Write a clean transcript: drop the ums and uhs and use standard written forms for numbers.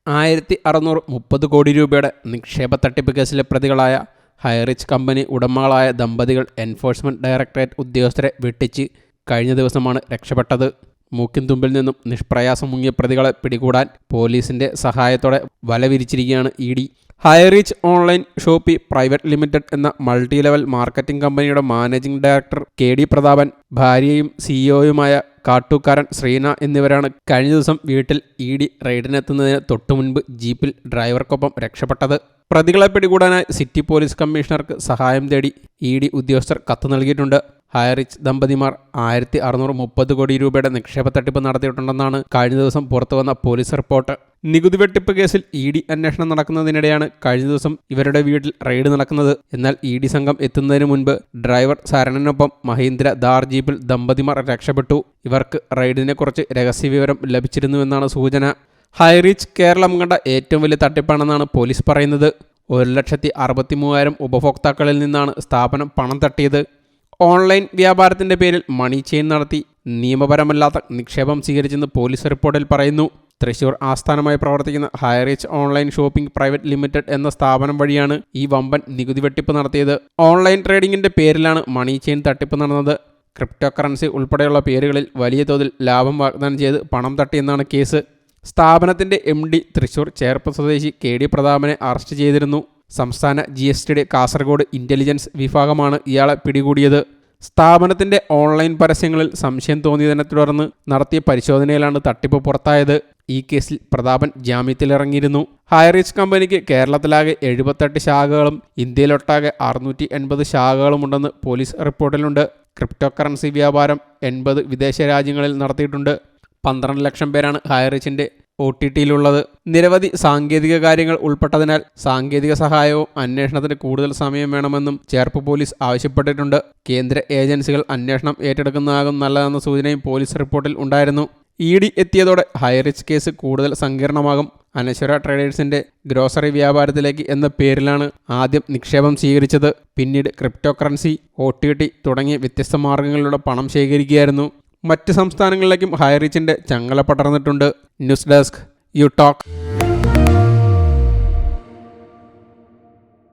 1630 കോടി രൂപയുടെ നിക്ഷേപ തട്ടിപ്പ് കേസിലെ പ്രതികളായ ഹൈറിച്ച് കമ്പനി ഉടമകളായ ദമ്പതികൾ എൻഫോഴ്സ്മെന്റ് ഡയറക്ടറേറ്റ് ഉദ്യോഗസ്ഥരെ വെട്ടിച്ച് കഴിഞ്ഞ ദിവസമാണ് രക്ഷപ്പെട്ടത്. മൂക്കിൻ തുമ്പിൽ നിന്നും നിഷ്പ്രയാസം മുങ്ങിയ പ്രതികളെ പിടികൂടാൻ പോലീസിന്റെ സഹായത്തോടെ വല വിരിച്ചിരിക്കുകയാണ് ED. Highrich online Shopee private limited എന്ന മൾട്ടി ലെവൽ മാർക്കറ്റിംഗ് കമ്പനിയുടെ മാനേജിംഗ് ഡയറക്ടർ KD പ്രതാപൻ, ഭാര്യയും CEOയുമായ കാട്ടൂക്കാരൻ ശ്രീന എന്നിവരാണ് കഴിഞ്ഞ ദിവസം വീട്ടിൽ ED റെയ്ഡിനെത്തുന്നതിന് തൊട്ടുമുൻപ് ജീപ്പിൽ ഡ്രൈവർക്കൊപ്പം രക്ഷപ്പെട്ടത്. പ്രതികളെ പിടികൂടാനായി സിറ്റി പോലീസ് കമ്മീഷണർക്ക് സഹായം തേടി ED ഉദ്യോഗസ്ഥർ കത്ത് നൽകിയിട്ടുണ്ട്. ഹൈറിച്ച് ദമ്പതിമാർ 1630 കോടി രൂപയുടെ നിക്ഷേപ തട്ടിപ്പ് നടത്തിയിട്ടുണ്ടെന്നാണ് കഴിഞ്ഞ ദിവസം പുറത്തുവന്ന പോലീസ് റിപ്പോർട്ട്. നികുതി വെട്ടിപ്പ് കേസിൽ ED അന്വേഷണം നടക്കുന്നതിനിടെയാണ് കഴിഞ്ഞ ദിവസം ഇവരുടെ വീട്ടിൽ റെയ്ഡ് നടക്കുന്നത്. എന്നാൽ ED സംഘം എത്തുന്നതിന് മുൻപ് ഡ്രൈവർ സരണനൊപ്പം മഹീന്ദ്ര ഥാർ ജീപ്പിൽ ദമ്പതിമാർ രക്ഷപ്പെട്ടു. ഇവർക്ക് റെയ്ഡിനെക്കുറിച്ച് രഹസ്യവിവരം ലഭിച്ചിരുന്നുവെന്നാണ് സൂചന. ഹൈറിച്ച് കേരളം കണ്ട ഏറ്റവും വലിയ തട്ടിപ്പാണെന്നാണ് പോലീസ് പറയുന്നത്. 1,63,000 ഉപഭോക്താക്കളിൽ നിന്നാണ് സ്ഥാപനം പണം തട്ടിയത്. ഓൺലൈൻ വ്യാപാരത്തിന്റെ പേരിൽ മണി ചെയിൻ നടത്തി നിയമപരമല്ലാത്ത നിക്ഷേപം സ്വീകരിച്ചെന്ന് പോലീസ് റിപ്പോർട്ടിൽ പറയുന്നു. തൃശൂർ ആസ്ഥാനമായി പ്രവർത്തിക്കുന്ന Highrich online shopping private limited എന്ന സ്ഥാപനം വഴിയാണ് ഈ വമ്പൻ നികുതി വെട്ടിപ്പ് നടത്തിയത്. ഓൺലൈൻ ട്രേഡിംഗിന്റെ പേരിലാണ് മണി ചെയിൻ തട്ടിപ്പ് നടന്നത്. ക്രിപ്റ്റോ കറൻസി ഉൾപ്പെടെയുള്ള പേരുകളിൽ വലിയ തോതിൽ ലാഭം വാഗ്ദാനം ചെയ്ത് പണം തട്ടിയെന്നാണ് കേസ്. സ്ഥാപനത്തിന്റെ MD തൃശൂർ ചേർപ്പ് സ്വദേശി KD പ്രതാപനെ അറസ്റ്റ് ചെയ്തിരുന്നു. സംസ്ഥാന GSTയുടെ കാസർഗോഡ് ഇന്റലിജൻസ് വിഭാഗമാണ് ഇയാളെ പിടികൂടിയത്. സ്ഥാപനത്തിന്റെ ഓൺലൈൻ പരസ്യങ്ങളിൽ സംശയം തോന്നിയതിനെ തുടർന്ന് നടത്തിയ പരിശോധനയിലാണ് തട്ടിപ്പ് പുറത്തായത്. ഈ കേസിൽ പ്രതാപൻ ജാമ്യത്തിലിറങ്ങിയിരുന്നു. ഹൈറിച്ച് കമ്പനിക്ക് കേരളത്തിലാകെ 78 ശാഖകളും ഇന്ത്യയിലൊട്ടാകെ 680 ശാഖകളുമുണ്ടെന്ന് പോലീസ് റിപ്പോർട്ടിലുണ്ട്. ക്രിപ്റ്റോ കറൻസി വ്യാപാരം 80 വിദേശ രാജ്യങ്ങളിൽ നടത്തിയിട്ടുണ്ട്. 12 ലക്ഷം പേരാണ് ഹൈറിച്ചിന്റെ OTTയിലുള്ളത്. നിരവധി സാങ്കേതിക കാര്യങ്ങൾ ഉൾപ്പെട്ടതിനാൽ സാങ്കേതിക സഹായവും അന്വേഷണത്തിന് കൂടുതൽ സമയം വേണമെന്നും ചേർപ്പ് പോലീസ് ആവശ്യപ്പെട്ടിട്ടുണ്ട്. കേന്ദ്ര ഏജൻസികൾ അന്വേഷണം ഏറ്റെടുക്കുന്നതാകും നല്ലതെന്ന സൂചനയും പോലീസ് റിപ്പോർട്ടിൽ ഉണ്ടായിരുന്നു. ED എത്തിയതോടെ ഹൈറിച്ച് കേസ് കൂടുതൽ സങ്കീർണമാകും. അനശ്വര ട്രേഡേഴ്സിന്റെ ഗ്രോസറി വ്യാപാരത്തിലേക്ക് എന്ന പേരിലാണ് ആദ്യം നിക്ഷേപം സ്വീകരിച്ചത്. പിന്നീട് ക്രിപ്റ്റോ കറൻസി, OTT തുടങ്ങിയ വ്യത്യസ്ത മാർഗങ്ങളിലൂടെ പണം ശേഖരിക്കുകയായിരുന്നു. മറ്റ് സംസ്ഥാനങ്ങളിലേക്കും ഹൈറിച്ചിന്റെ ചങ്ങല പടർന്നിട്ടുണ്ട്. News desk you talk.